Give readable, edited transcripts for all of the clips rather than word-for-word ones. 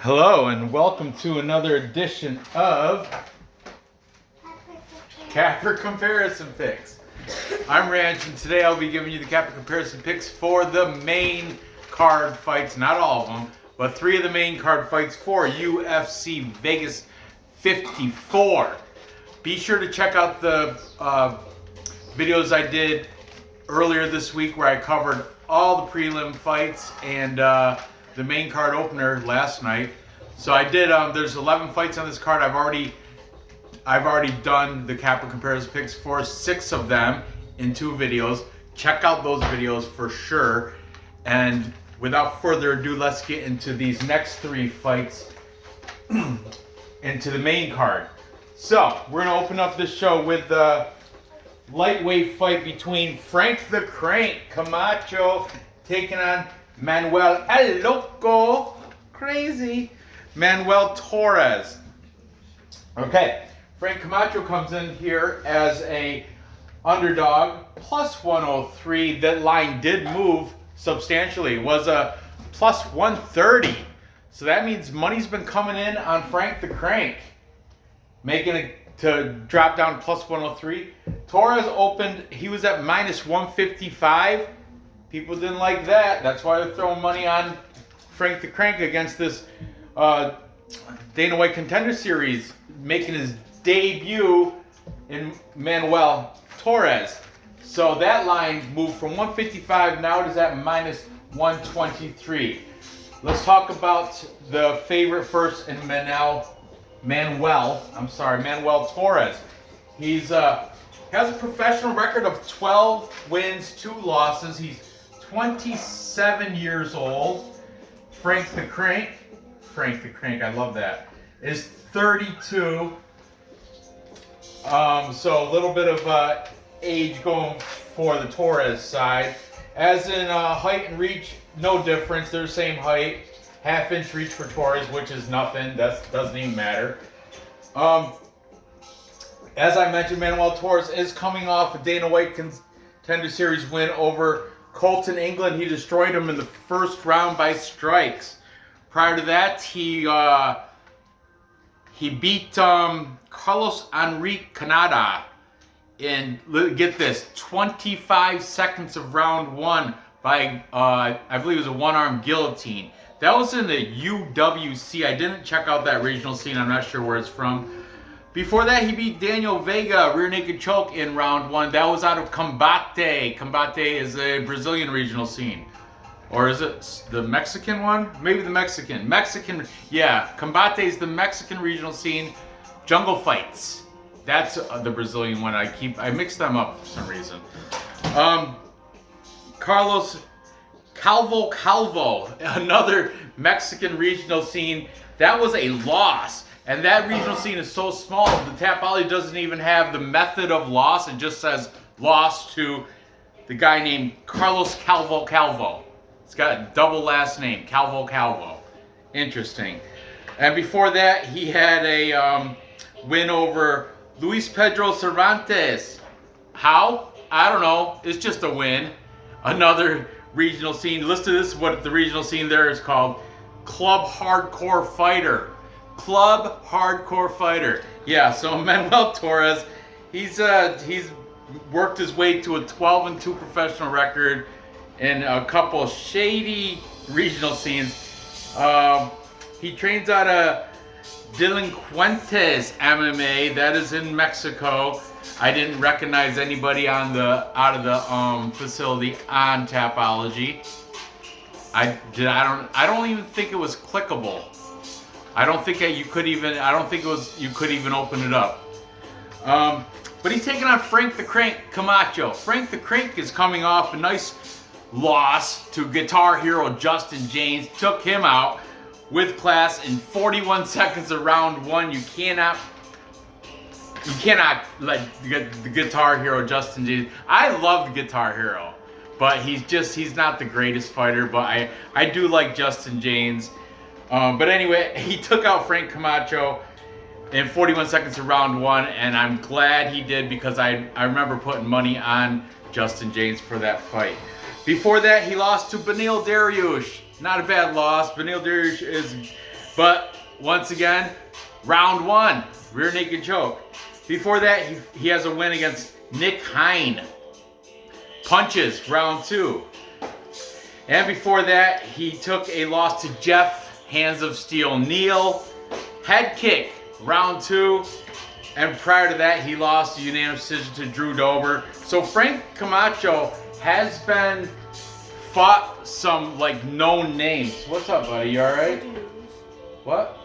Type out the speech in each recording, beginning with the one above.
Hello and welcome to another edition of Capper Comparison Picks. I'm Ranch and today I'll be giving you the Capper Comparison Picks for the main card fights, not all of them, but 3 of the main card fights for UFC Vegas 54. Be sure to check out the videos I did earlier this week where I covered all the prelim fights and the main card opener last night. So I did. There's 11 fights on this card. I've already done the Capper Comparison Picks for 6 of them in 2 videos. Check out those videos for sure. And without further ado, let's get into these next 3 fights into the main card. So we're gonna open up this show with the lightweight fight between Frank the Crank Camacho taking on Manuel El Loco Crazy Manuel Torres. Okay, Frank Camacho comes in here as a underdog, plus 103. That line did move substantially. It was a plus 130. So that means money's been coming in on Frank the Crank, making it to drop down to plus 103. Torres opened, he was at minus 155. People didn't like that. That's why they're throwing money on Frank the Crank against this Dana White Contender Series, making his debut in Manuel Torres. So that line moved from 155, now it is at minus 123. Let's talk about the favorite first in Manuel Torres. He's has a professional record of 12 wins, 2 losses. He's 27 years old. Frank the Crank, I love that, is 32. So a little bit of age going for the Torres side. As in height and reach, no difference. They're the same height. Half-inch reach for Torres, which is nothing. That doesn't even matter. As I mentioned, Manuel Torres is coming off a Dana White Contender Series win over Colton England. He destroyed him in the first round by strikes. Prior to that, he beat Carlos Enrique Canada in, get this, 25 seconds of round 1 by, I believe it was a one-arm guillotine. That was in the UWC. I didn't check out that regional scene. I'm not sure where it's from. Before that, he beat Daniel Vega, rear naked choke in round 1. That was out of Combate. Combate is a Brazilian regional scene. Or is it the Mexican one? Maybe the Mexican. Yeah, Combate is the Mexican regional scene. Jungle Fights. That's the Brazilian one. I mix them up for some reason. Carlos Calvo, another Mexican regional scene. That was a loss. And that regional scene is so small, the Tapology doesn't even have the method of loss. It just says loss to the guy named Carlos Calvo. It's got a double last name, Calvo. Interesting. And before that, he had a win over Luis Pedro Cervantes. How? I don't know. It's just a win. Another regional scene. Listen to this, what the regional scene there is called. Club Hardcore Fighter. Yeah, so Manuel Torres, he's worked his way to a 12-2 professional record in a couple of shady regional scenes. He trains out of Delincuentes MMA, that is in Mexico. I didn't recognize anybody out of the facility on Tapology. I don't even think it was clickable. I don't think you could even open it up. But he's taking on Frank the Crank Camacho. Frank the Crank is coming off a nice loss to Guitar Hero Justin James. Took him out with class in 41 seconds of round 1. You cannot let the Guitar Hero Justin James. I love the Guitar Hero, but he's not the greatest fighter. But I do like Justin James. But anyway, he took out Frank Camacho in 41 seconds of round 1, and I'm glad he did because I remember putting money on Justin James for that fight. Before that, he lost to Beneil Dariush. Not a bad loss. Beneil Dariush is But once again, round 1, rear naked choke. Before that, he has a win against Nick Hine. Punches, round 2. And before that, he took a loss to Jeff Hands of Steel Neal. Head kick, round 2. And prior to that, he lost a unanimous decision to Drew Dober. So Frank Camacho has been fought some like known names. What's up, buddy? You alright? What?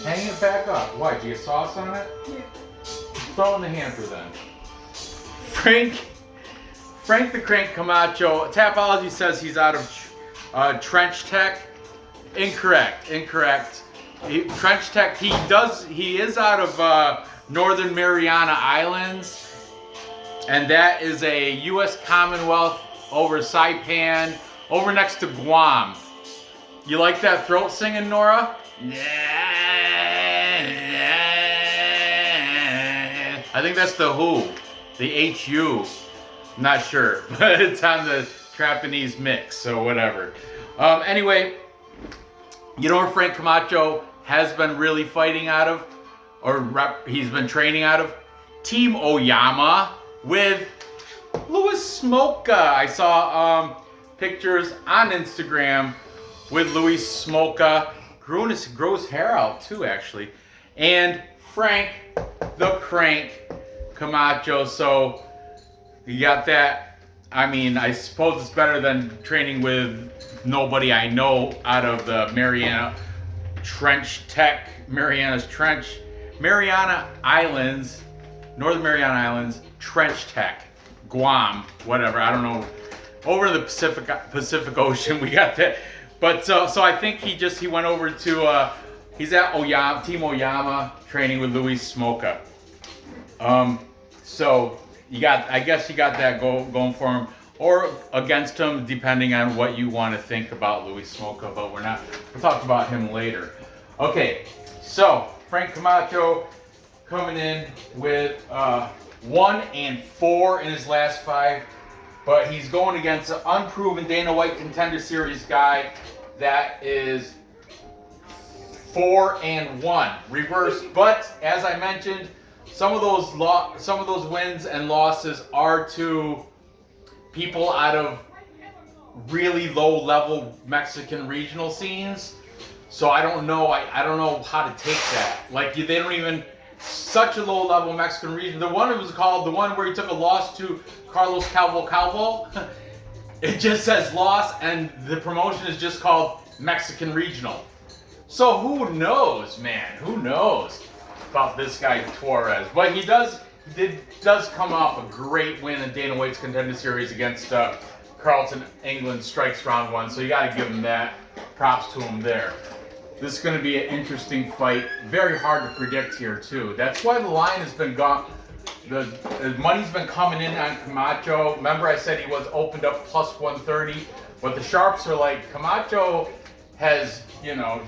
Hang it back up. Why? Do you get sauce on it? Yeah. Throw it in the hamper then. Frank the Crank Camacho. Tapology says he's out of Trench Tech. Incorrect. Trench Tech. He is out of Northern Mariana Islands, and that is a U.S. Commonwealth over Saipan, over next to Guam. You like that throat singing, Nora? I think that's the Who, the H-U. I'm not sure, but it's on the Japanese mix, so whatever. Anyway, you know where Frank Camacho has been really fighting out of, or he's been training out of? Team Oyama with Louis Smoka. I saw pictures on Instagram with Louis Smoka. Grows hair out too, actually. And Frank the Crank Camacho. So you got that. I mean, I suppose it's better than training with nobody I know out of the Mariana Islands, Northern Mariana Islands, Trench Tech, Guam, whatever, I don't know, over the Pacific Ocean, we got that. But so I think he went over to, he's at Oyama, Team Oyama, training with Louis Smoka. So I guess you got that going for him, or against him, depending on what you want to think about Louis Smoka, but we'll talk about him later. Okay, so Frank Camacho coming in with 1-4 in his last 5, but he's going against an unproven Dana White Contender Series guy that is 4-1 reverse. But as I mentioned, some of those wins and losses are to people out of really low-level Mexican regional scenes. So I don't know. I don't know how to take that. Like, they don't even, such a low-level Mexican region. The one where he took a loss to Carlos Calvo. It just says loss, and the promotion is just called Mexican Regional. So who knows, man? Who knows about this guy Torres? But he does come off a great win in Dana White's Contender Series against Carlton, England, strikes round 1. So you got to give him that. Props to him there. This is going to be an interesting fight. Very hard to predict here, too. That's why the line has been gone. The money's been coming in on Camacho. Remember I said he was opened up plus 130. But the sharps are like, Camacho has,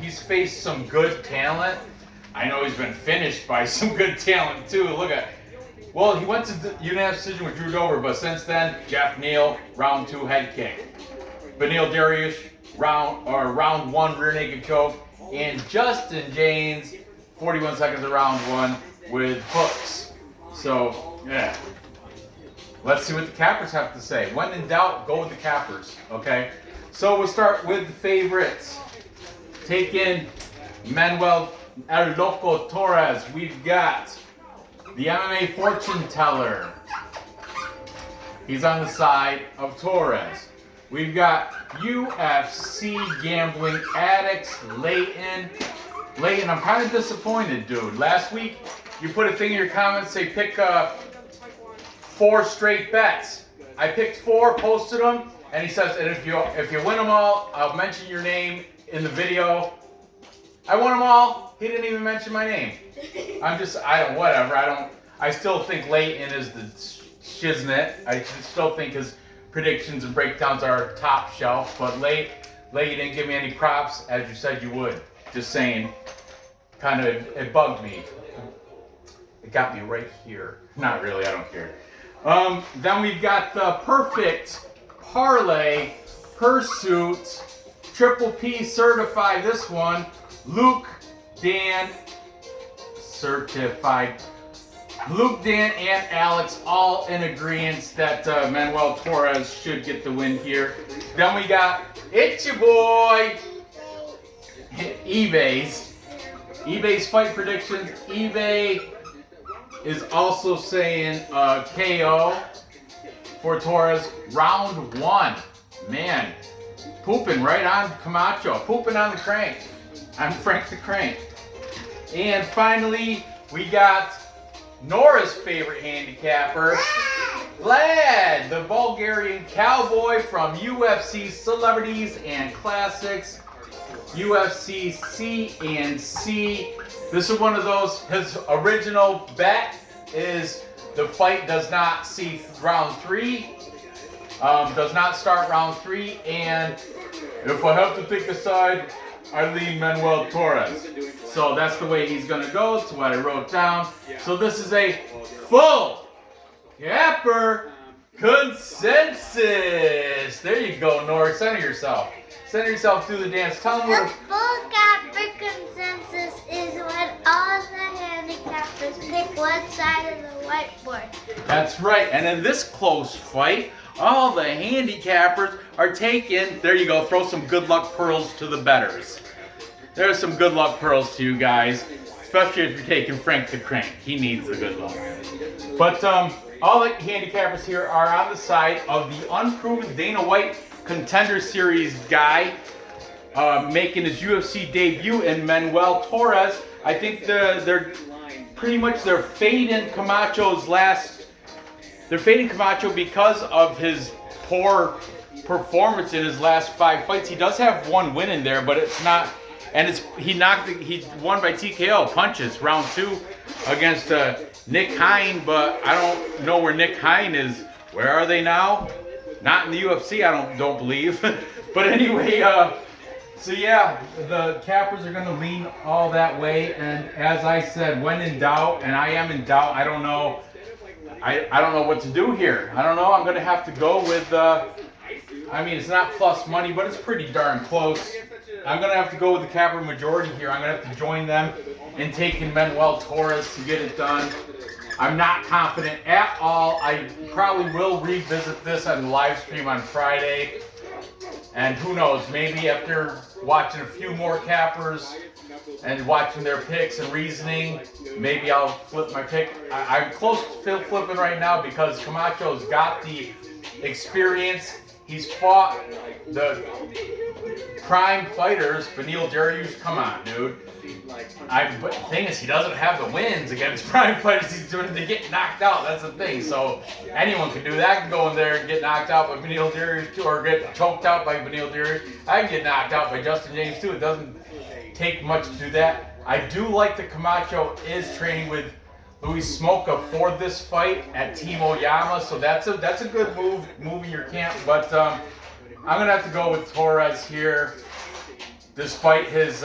he's faced some good talent. I know he's been finished by some good talent, too. Look at, well, he went to the unanimous decision with Drew Dober, but since then, Jeff Neal, round 2 head kick. Benil Dariush, round 1 rear naked choke. And Justin James, 41 seconds of round 1 with hooks. So, yeah. Let's see what the cappers have to say. When in doubt, go with the cappers, okay? So we'll start with the favorites. Take in Manuel El Loco Torres. We've got the MMA fortune teller. He's on the side of Torres. We've got UFC gambling addicts, Leighton. Leighton, I'm kind of disappointed, dude. Last week, you put a thing in your comments, say pick 4 straight bets. I picked 4, posted them, and he says, and if you win them all, I'll mention your name in the video. I won them all. He didn't even mention my name. I still think Leighton is the shiznit. I still think his predictions and breakdowns are top shelf, but Lay, you didn't give me any props as you said you would. Just saying, kind of, it bugged me. It got me right here. Not really, I don't care. Then we've got the perfect parlay pursuit Triple P certified this one. Luke, Dan, certified. Luke, Dan, and Alex all in agreement that Manuel Torres should get the win here. Then we got it's your boy eBay's fight predictions. eBay is also saying KO for Torres round 1. Man, pooping right on Camacho, pooping on the crank. I'm Frank the Crank. And finally, we got Nora's favorite handicapper, Vlad, the Bulgarian cowboy from UFC Celebrities and Classics, UFC C and C. This is one of those, his original bet is the fight does not see round 3, does not start round 3, and if I have to pick a side, I lean Manuel Torres. So that's the way he's going to go. That's what I wrote down. So this is a full capper consensus. There you go, Nora. Center yourself. Center yourself through the dance. Tell them The what full capper consensus is when all the handicappers pick one side of the whiteboard. That's right. And in this close fight, all the handicappers are taking, there you go, throw some good luck pearls to the betters. There's some good luck pearls to you guys, especially if you're taking Frank the Crank. He needs the good luck. But all the handicappers here are on the side of the unproven Dana White Contender Series guy making his UFC debut in Manuel Torres. I think they're pretty much they're fading Camacho's They're fading Camacho because of his poor performance in his last 5 fights. He does have 1 win in there, but it's not. And he won by TKO punches round 2 against Nick Hine, but I don't know where Nick Hine is. Where are they now? Not in the UFC, I don't believe. But anyway, so yeah, the cappers are going to lean all that way. And as I said, when in doubt, and I am in doubt, I don't know. I don't know what to do here. I don't know. I'm going to have to go with, I mean, it's not plus money, but it's pretty darn close. I'm going to have to go with the capper majority here. I'm going to have to join them in taking Manuel Torres to get it done. I'm not confident at all. I probably will revisit this on the live stream on Friday. And who knows, maybe after watching a few more cappers and watching their picks and reasoning, maybe I'll flip my pick. I'm close to flipping right now because Camacho's got the experience. He's fought the prime fighters. Beneil Dariush, come on, dude. But the thing is, he doesn't have the wins against prime fighters. He's doing to get knocked out. That's the thing. So anyone can do that. I can go in there and get knocked out by Beneil Dariush too, or get choked out by Beneil Dariush. I can get knocked out by Justin James too. It doesn't take much to do that. I do like that Camacho is training with Luis Smoka for this fight at Team Oyama, so that's a good move in your camp. But I'm gonna have to go with Torres here, despite his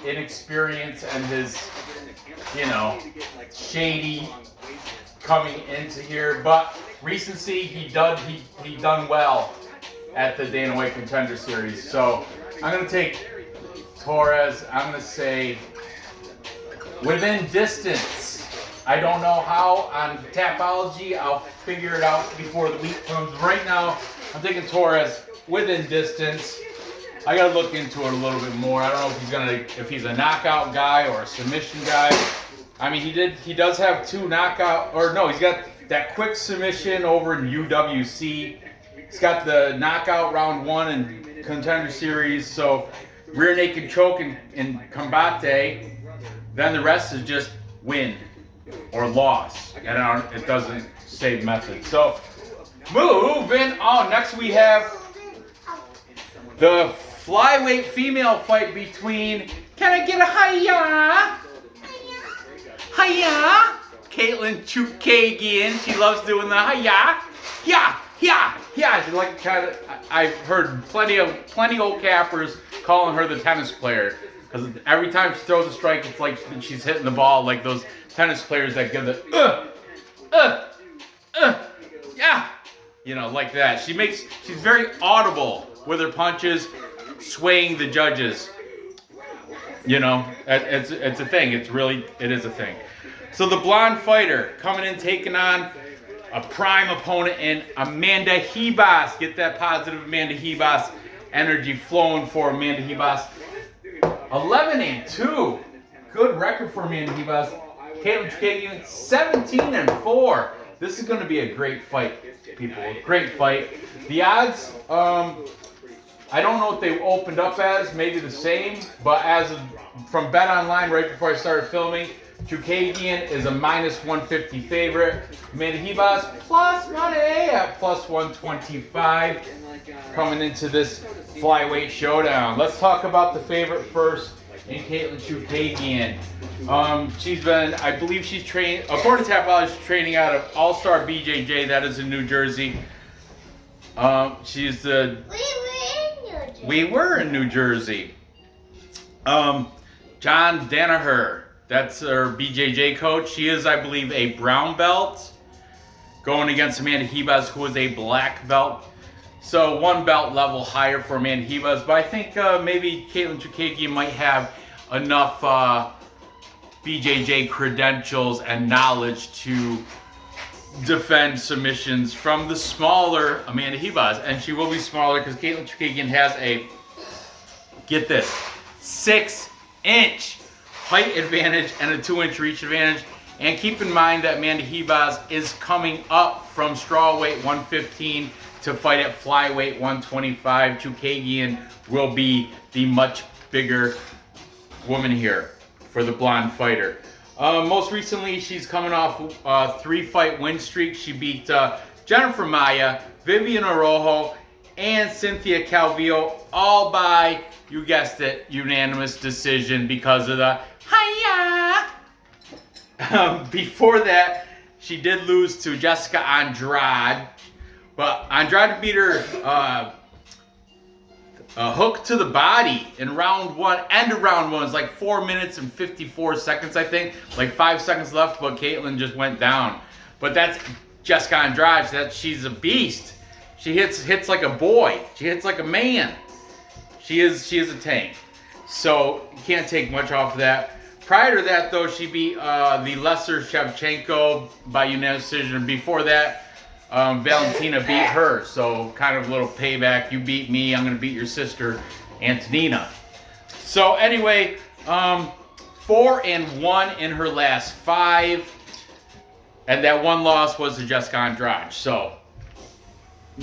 inexperience and his, shady coming into here. But recency, he done well at the Dana White Contender Series. So I'm gonna take Torres. I'm gonna say within distance. I don't know how on Tapology. I'll figure it out before the week comes. Right now, I'm taking Torres within distance. I gotta look into it a little bit more. I don't know if he's a knockout guy or a submission guy. I mean, he does have 2 knockout, or no, he's got that quick submission over in UWC. He's got the knockout round 1 in Contender Series. So rear naked choke in combate. Then the rest is just win or loss, and it doesn't save method. So moving on. Next we have the flyweight female fight between, can I get a hiya? Hiya? Katlyn Chookagian. She loves doing the hiya. Yeah. She's like kind of. I've heard plenty old cappers calling her the tennis player, because every time she throws a strike, it's like she's hitting the ball like those tennis players that give the yeah, like that. She's very audible with her punches. swaying the judges. You know, it's a thing. It is a thing. So the blonde fighter coming in, taking on a prime opponent in Amanda Ribas. Get that positive Amanda Ribas energy flowing for Amanda Ribas. 11-2. Good record for Amanda Ribas. Katlyn Chookagian, 17-4. This is going to be a great fight, people. A great fight. The odds, I don't know what they opened up as, maybe the same, but from Bet Online right before I started filming, Chookagian is a -150 favorite. Amanda Ribas plus money at plus 125 coming into this flyweight showdown. Let's talk about the favorite first in Katlyn Chookagian. I believe she's trained, according to Tapology, she's training out of All-Star BJJ, that is in New Jersey. We were in New Jersey. John Danaher, that's her BJJ coach. She is, I believe, a brown belt going against Amanda Ribas, who is a black belt. So one belt level higher for Amanda Ribas. But I think maybe Katlyn Chookagian might have enough BJJ credentials and knowledge to defend submissions from the smaller Amanda Ribas. And she will be smaller because Katlyn Chookagian has a, get this, 6-inch height advantage and a 2-inch reach advantage. And keep in mind that Amanda Ribas is coming up from strawweight 115 to fight at flyweight 125. Chookagian will be the much bigger woman here for the blonde fighter. Most recently, she's coming off a 3-fight win streak. She beat Jennifer Maia, Vivian Araujo, and Cynthia Calvillo, all by, you guessed it, unanimous decision because of the hiya. Before that, she did lose to Jessica Andrade, but Andrade beat her a hook to the body in round one. End of round one. It's like 4 minutes and 54 seconds, I think. Like 5 seconds left, but Katlyn just went down. But that's Jessica Andrade. She's a beast. She hits like a boy. She hits like a man. She is a tank. So you can't take much off of that. Prior to that, though, she beat the lesser Shevchenko by unanimous decision. Before that, Valentina beat her, so kind of a little payback. You beat me, I'm going to beat your sister, Antonina. So anyway, 4-1 in her last 5, and that one loss was to Jessica Andrade. So,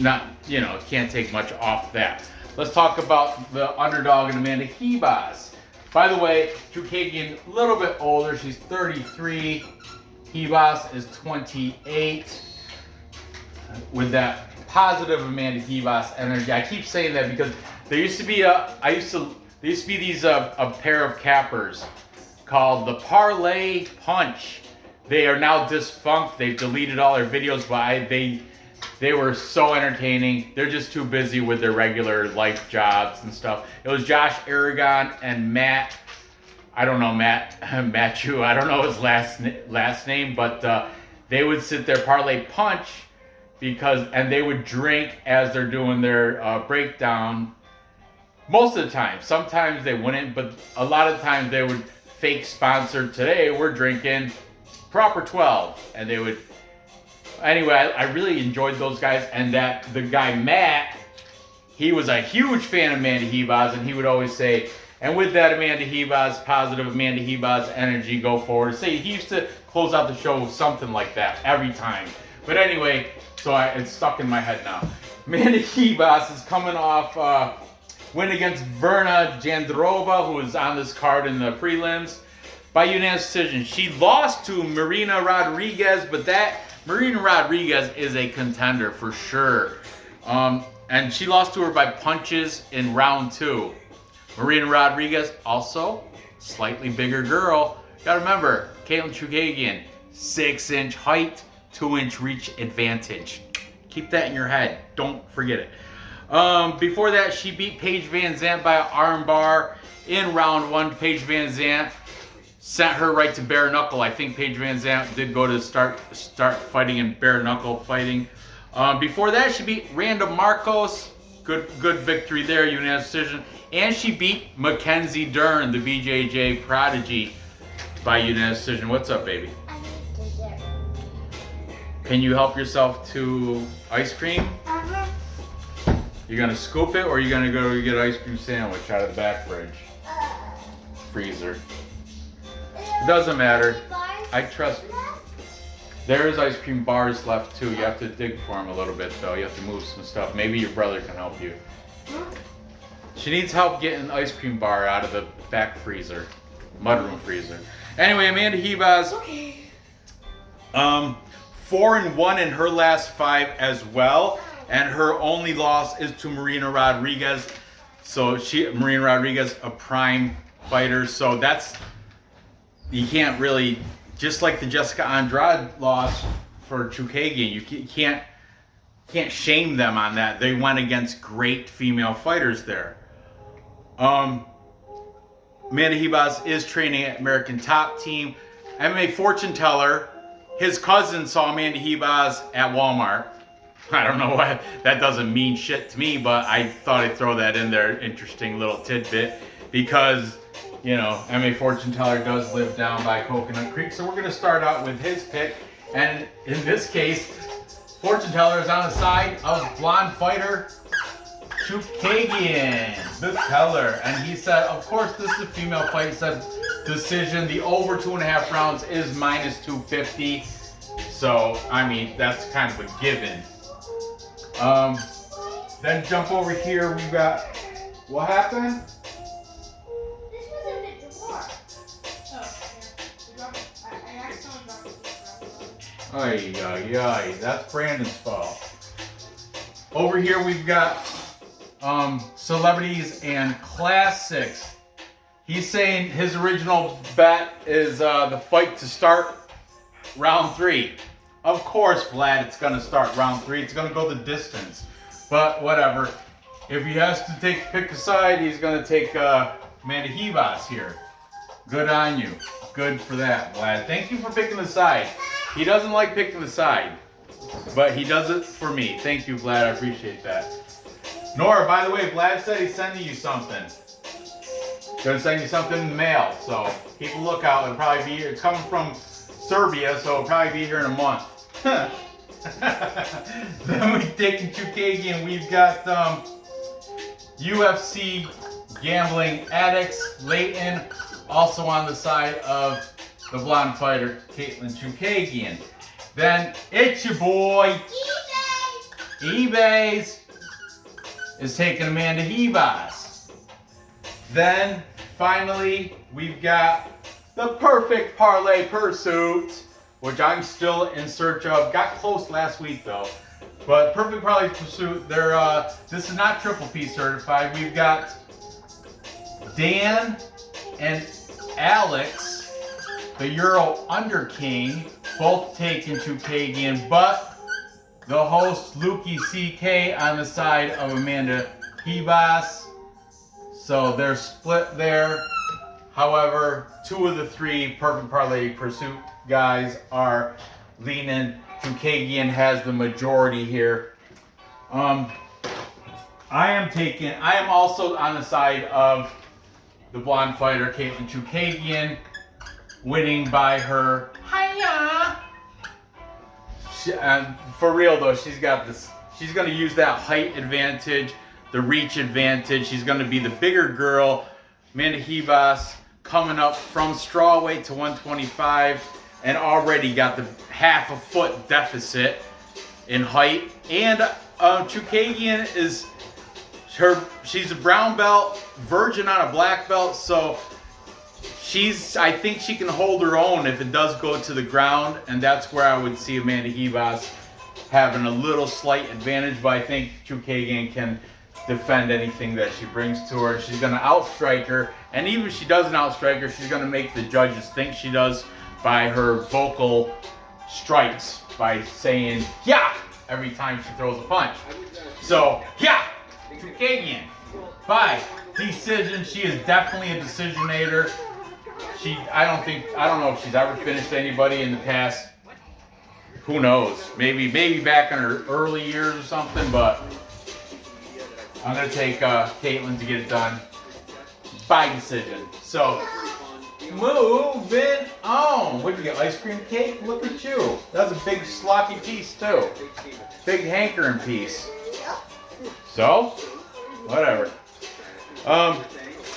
can't take much off that. Let's talk about the underdog in Amanda Ribas. By the way, Chookagian a little bit older. She's 33. Ribas is 28. With that positive Amanda Ribas energy. I keep saying that because there used to be a pair of cappers called the Parlay Punch. They are now defunct. They've deleted all their videos, but they were so entertaining. They're just too busy with their regular life jobs and stuff. It was Josh Aragon and Matt. I don't know Matthew. I don't know his last name, but they would sit there Parlay Punch. And they would drink as they're doing their breakdown. Most of the time. Sometimes they wouldn't, but a lot of times they would fake sponsor. Today we're drinking Proper 12. And they would... Anyway, I really enjoyed those guys. And the guy Matt, he was a huge fan of Amanda Ribas, and he would always say, and with that Amanda Ribas, positive Amanda Ribas energy, go forward. He used to close out the show with something like that every time. But anyway... So it's stuck in my head now. Amanda Ribas is coming off win against Verna Jandrova, who is on this card in the prelims, by unanimous decision. She lost to Marina Rodriguez, but that Marina Rodriguez is a contender for sure. And she lost to her by punches in round 2. Marina Rodriguez, also slightly bigger girl. You gotta remember, Katlyn Chookagian, 6-inch height, 2-inch reach advantage. Keep that in your head. Don't forget it. Before that, she beat Paige Van Zandt by an armbar in round 1. Paige Van Zandt sent her right to bare knuckle. I think Paige Van Zandt did go to start fighting in bare knuckle fighting. Before that, she beat Randa Marcos good victory there, unanimous decision. And she beat Mackenzie Dern, the BJJ prodigy, by unanimous decision. What's up, baby? I need dessert. Can you help yourself to ice cream? You're gonna scoop it, or you're gonna go get an ice cream sandwich out of the back freezer? It doesn't matter. I trust. There is ice cream bars left too. You have to dig for them a little bit though. You have to move some stuff. Maybe your brother can help you. She needs help getting the ice cream bar out of the back freezer, mudroom freezer. Anyway, Amanda Ribas, 4-1 in her last 5 as well, and her only loss is to Marina Rodriguez. So Marina Rodriguez, a prime fighter. So that's, you can't really, just like the Jessica Andrade loss for Chookagian, you can't shame them on that. They went against great female fighters there. Amanda Ribas is training at American Top Team. MMA fortune teller, his cousin saw Amanda Ribas at Walmart. I don't know why, that doesn't mean shit to me, but I thought I'd throw that in there. Interesting little tidbit, because, you know, MMA fortune teller does live down by Coconut Creek. So we're going to start out with his pick. And in this case, fortune teller is on the side of blonde fighter Chookagian, the teller. And he said, of course, this is a female fight. He said, decision, the over 2.5 rounds is minus 250. So, I mean, that's kind of a given. Then jump over here, we got, what happened? This was in the drawer. Ay, that's Brandon's fault. Over here we've got celebrities and classics. He's saying his original bet is the fight to start round 3. Of course, Vlad, it's going to start round 3. It's going to go the distance. But whatever. If he has to pick a side, he's going to take Amanda Ribas here. Good on you. Good for that, Vlad. Thank you for picking the side. He doesn't like picking the side, but he does it for me. Thank you, Vlad. I appreciate that. Nora, by the way, Vlad said he's sending you something. Gonna send you something in the mail, so keep a lookout. It'll probably be here. It's coming from Serbia, so it'll probably be here in a month. Then we've taken Chookagian. We've got UFC gambling addicts, Leighton, also on the side of the blonde fighter, Katlyn Chookagian. Then it's your boy, eBay's is taking Amanda Ribas. Then finally, we've got the perfect parlay pursuit, which I'm still in search of. Got close last week though. But perfect parlay pursuit, this is not triple P certified. We've got Dan and Alex, the Euro Under King, both taking Chookagian, but the host Lukey CK on the side of Amanda Ribas. So they're split there. However, 2 of the 3 perfect parlay pursuit guys are leaning. Chookagian has the majority here. I am also on the side of the blonde fighter, Katlyn Chookagian, winning by her. Hiya! For real though, she's got this. She's gonna use that height advantage, the reach advantage. She's gonna be the bigger girl. Amanda Ribas coming up from strawweight to 125 and already got the half a foot deficit in height. And Chookagian she's a brown belt, virgin on a black belt, so I think she can hold her own if it does go to the ground, and that's where I would see Amanda Ribas having a little slight advantage, but I think Chookagian can defend anything that she brings to her. She's going to outstrike her, and even if she doesn't outstrike her, she's going to make the judges think she does by her vocal strikes, by saying, yeah, every time she throws a punch. So, yeah, Chookagian, by decision. She is definitely a decisionator. I don't know if she's ever finished anybody in the past. Who knows? Maybe back in her early years or something, but I'm gonna take Katlyn to get it done by decision. So, moving on. What did you get? Ice cream cake? Look at you. That was a big sloppy piece too. Big hankering piece. So, whatever.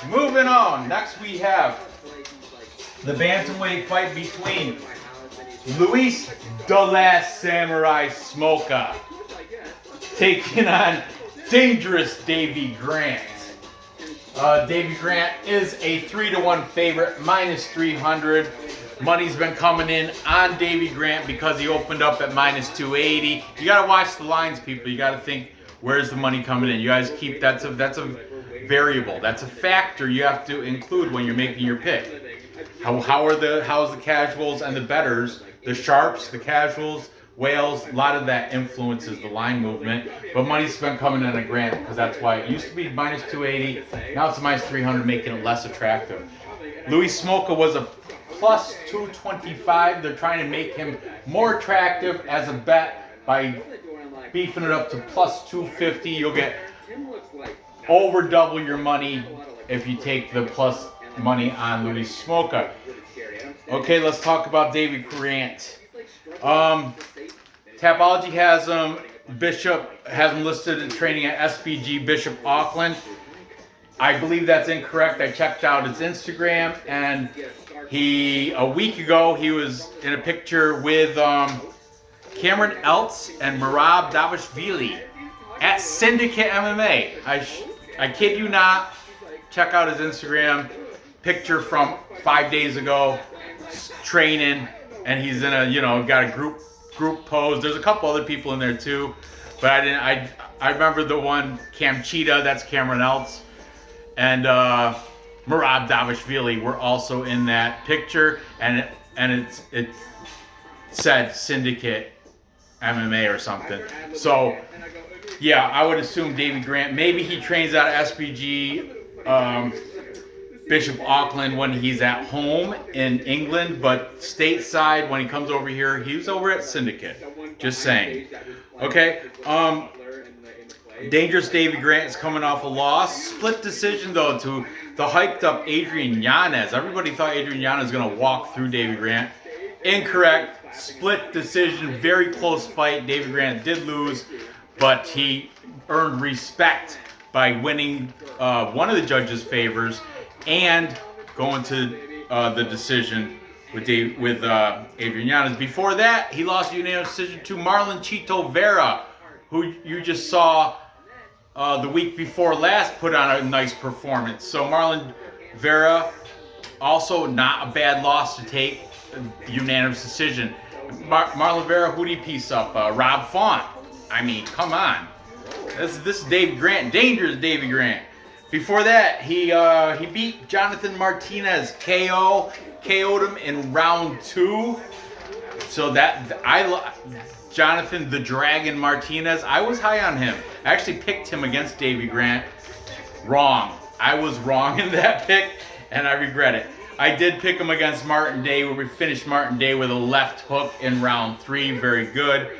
Moving on. Next we have the bantamweight fight between Luis the Last Samurai Smoka taking on dangerous Davey Grant. Davey Grant is a 3-1 favorite, minus 300. Money's been coming in on Davey Grant because he opened up at minus 280. You gotta watch the lines, people. You gotta think, where's the money coming in? You guys keep that's a variable. That's a factor you have to include when you're making your pick. How's the casuals and the bettors, the sharps, the casuals, whales? A lot of that influences the line movement. But money's been coming in on Grant because that's why it used to be minus 280. Now it's minus 300, making it less attractive. Luis Smolka was a plus 225. They're trying to make him more attractive as a bet by beefing it up to plus 250. You'll get over double your money if you take the plus money on Luis Smolka. Okay, let's talk about Davey Grant. Tapology has him. Bishop has him listed in training at SBG Bishop Auckland. I believe that's incorrect. I checked out his Instagram, and a week ago he was in a picture with Cameron Eltz and Merab Davishvili at Syndicate MMA. I kid you not. Check out his Instagram picture from 5 days ago, training, and he's in got a group pose. There's a couple other people in there too, but I remember the one Cam Cheetah, that's Cameron Eltz, and Merab Davishvili were also in that picture, and it said Syndicate MMA or something. So yeah, I would assume Davey Grant, maybe he trains out of SBG Bishop Auckland when he's at home in England, but stateside when he comes over here, he's over at Syndicate. Just saying. Okay. Dangerous Davey Grant is coming off a loss. Split decision though to the hyped up Adrian Yanez. Everybody thought Adrian Yanez was gonna walk through Davey Grant. Incorrect. Split decision. Very close fight. Davey Grant did lose, but he earned respect by winning one of the judges' favors and going to the decision with Adrian Yanez. Before that, he lost a unanimous decision to Marlon Chito Vera, who you just saw the week before last put on a nice performance. So Marlon Vera, also not a bad loss to take, unanimous decision. Marlon Vera, who did he piece up? Rob Font. I mean, come on. This is Davey Grant. Dangerous Davey Grant. Before that, he beat Jonathan Martinez, KO'd him in round 2. So Jonathan the Dragon Martinez, I was high on him. I actually picked him against Davey Grant. Wrong. I was wrong in that pick, and I regret it. I did pick him against Martin Day, where we finished Martin Day with a left hook in round 3. Very good.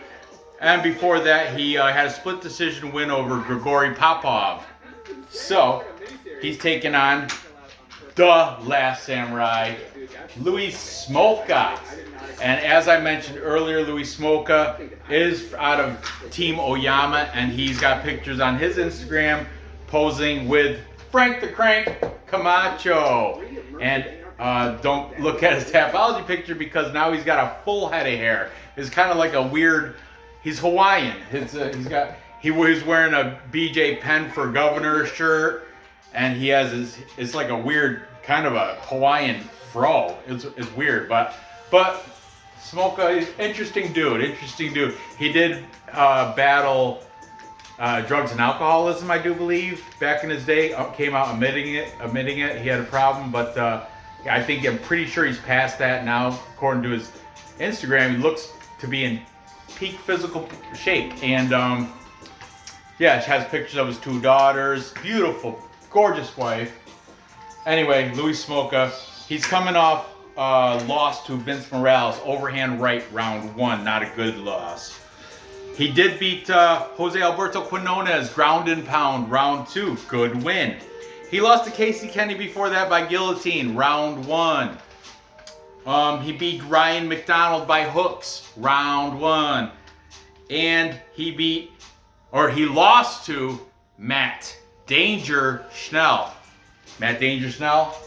And before that, he had a split decision win over Grigory Popov. So, he's taking on the Last Samurai, Luis Smolka. And as I mentioned earlier, Luis Smolka is out of Team Oyama, and he's got pictures on his Instagram posing with Frank the Crank Camacho. And don't look at his Tapology picture because now he's got a full head of hair. It's kind of like a weird, he's Hawaiian. He was wearing a BJ Penn for Governor shirt, and he has it's like a weird kind of a Hawaiian fro. It's weird, but Smoka, interesting dude. He did battle drugs and alcoholism, I do believe, back in his day. Came out admitting it. He had a problem, but I'm pretty sure he's past that now. According to his Instagram, he looks to be in peak physical shape, and she has pictures of his 2 daughters. Beautiful, gorgeous wife. Anyway, Luis Smoka, he's coming off loss to Vince Morales, overhand right, round 1. Not a good loss. He did beat Jose Alberto Quinones, ground and pound, round 2. Good win. He lost to Casey Kenny before that by guillotine, round 1. He beat Ryan McDonald by hooks, round 1. And he lost to Matt Danger Schnell. Matt Danger Schnell,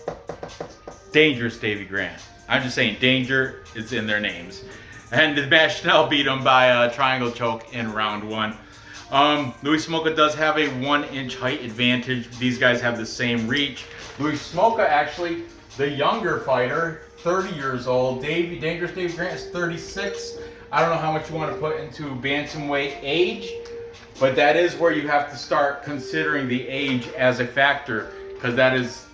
dangerous Davey Grant. I'm just saying, danger is in their names. And Matt Schnell beat him by a triangle choke in round 1. Louis Smoka does have a 1-inch height advantage. These guys have the same reach. Louis Smoka, actually, the younger fighter, 30 years old. Dangerous Davey Grant is 36. I don't know how much you want to put into bantamweight age, but that is where you have to start considering the age as a factor, because that is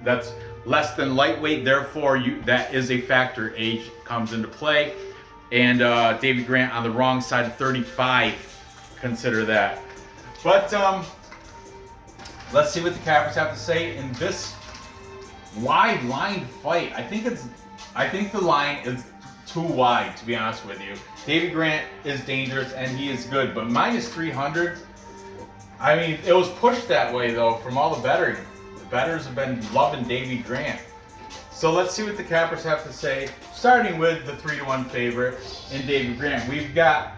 that's less than lightweight. Therefore, that is a factor. Age comes into play, and Davey Grant on the wrong side of 35. Consider that. But let's see what the cappers have to say in this wide line fight. I think the line is too wide, to be honest with you. Davey Grant is dangerous and he is good, but minus 300. I mean, it was pushed that way though from all the betting. The bettors have been loving Davey Grant. So let's see what the cappers have to say. Starting with the 3-1 favorite in Davey Grant, we've got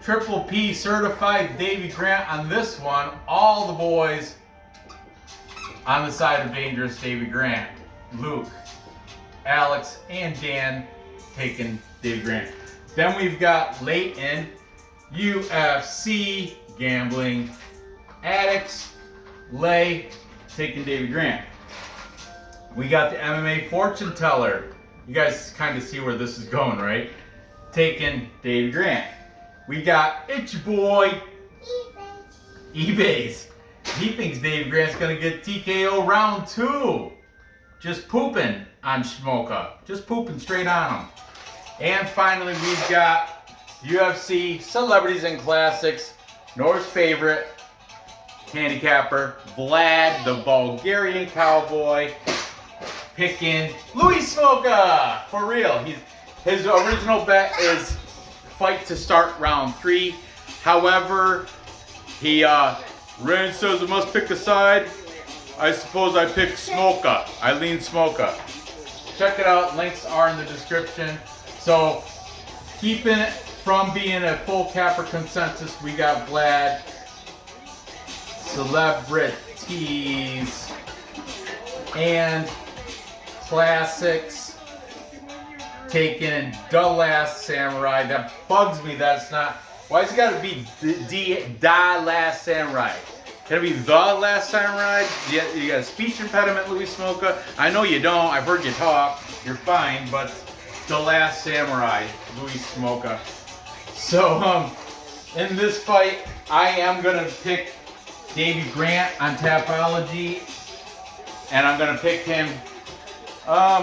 Triple P certified Davey Grant on this one. All the boys on the side of dangerous Davey Grant. Luke, Alex, and Dan taking Davey Grant. Then we've got Leighton, UFC gambling addicts, Lay taking Davey Grant. We got the MMA fortune teller. You guys kind of see where this is going, right? Taking Davey Grant. We got Itchy Boy, eBay's. He thinks Davey Grant's going to get TKO round 2. Just pooping on Smoka. Just pooping straight on him. And finally, we've got UFC Celebrities and Classics. Nor's favorite handicapper, Vlad, the Bulgarian Cowboy, picking Louis Smoka. For real. His original bet is fight to start round 3. However, Rand says I must pick a side. I suppose I pick Smoka. I lean Smoka. Check it out. Links are in the description. So, keeping it from being a full capper consensus, we got Vlad, Celebrities, and Classics taking The Last Samurai. That bugs me. That's not. Why's it got to be the Last Samurai? Can it be The Last Samurai? You got a speech impediment, Louis Smoka? I know you don't. I've heard you talk. You're fine, but The Last Samurai, Louis Smoka. So, in this fight, I am going to pick Davey Grant on Tapology, and I'm going to pick him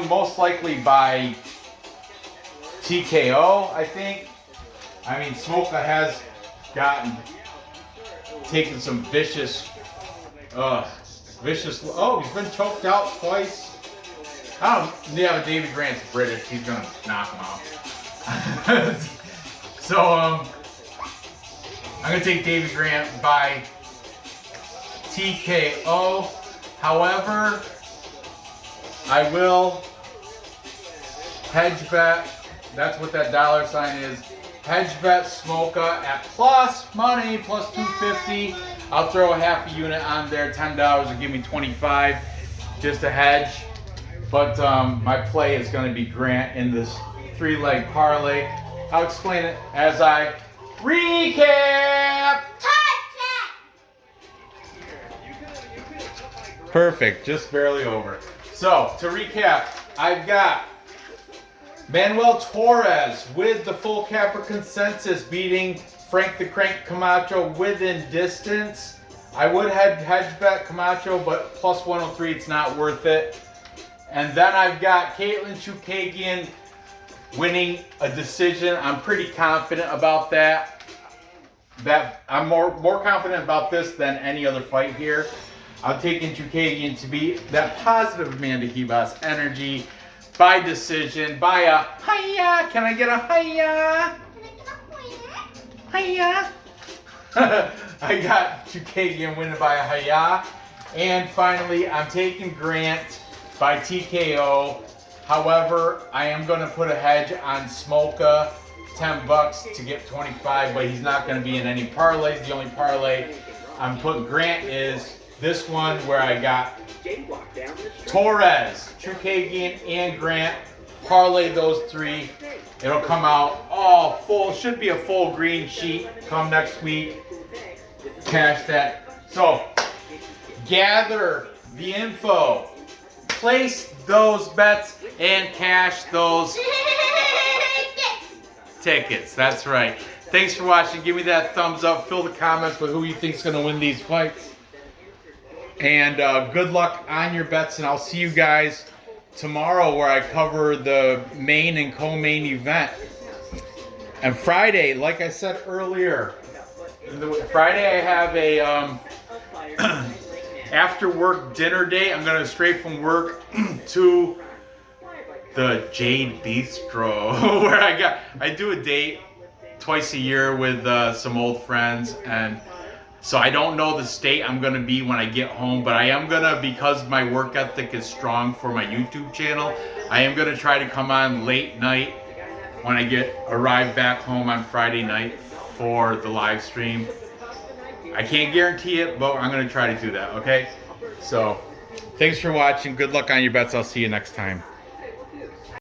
most likely by TKO, I think. I mean, Smoka has taken some vicious, oh, he's been choked out twice. Yeah, but Davey Grant's British. He's going to knock him out. So, I'm going to take Davey Grant by TKO. However, I will hedge bet. That's what that dollar sign is. Hedge bet Smoka at plus money, plus 250. I'll throw a half a unit on there, $10 will give me 25, just a hedge. But my play is going to be Grant in this 3-leg parlay. I'll explain it as I recap. Perfect, just barely over. So, to recap, I've got Manuel Torres with the full capper consensus beating Frank the Crank Camacho within distance. I would hedge bet Camacho, but plus 103, it's not worth it. And then I've got Katlyn Chookagian winning a decision. I'm pretty confident about that. I'm more confident about this than any other fight here. I'm taking Chookagian to be that positive Amanda Ribas energy by decision, by a hiya. Can I get a hiya? Hiya. I got Chookagian winning by a hiya. And finally, I'm taking Grant by TKO. However, I am going to put a hedge on Smoka, $10 to get 25, but he's not going to be in any parlays. The only parlay I'm putting Grant is this one where I got Torres, Chookagian, and Grant. Parlay those three. It'll come out all full. Should be a full green sheet come next week. Cash that. So, gather the info. Place those bets and cash those tickets. That's right. Thanks for watching. Give me that thumbs up. Fill the comments with who you think is going to win these fights. And good luck on your bets. And I'll see you guys tomorrow where I cover the main and co-main event. And Friday, like I said earlier, Friday I have a after work dinner date. I'm going to stray from work to the Jade Bistro where I do a date twice a year with some old friends, and so I don't know the state I'm going to be when I get home, but I am going to, because my work ethic is strong for my YouTube channel, I am going to try to come on late night when I arrive back home on Friday night for the live stream. I can't guarantee it, but I'm going to try to do that, okay? So, thanks for watching. Good luck on your bets. I'll see you next time.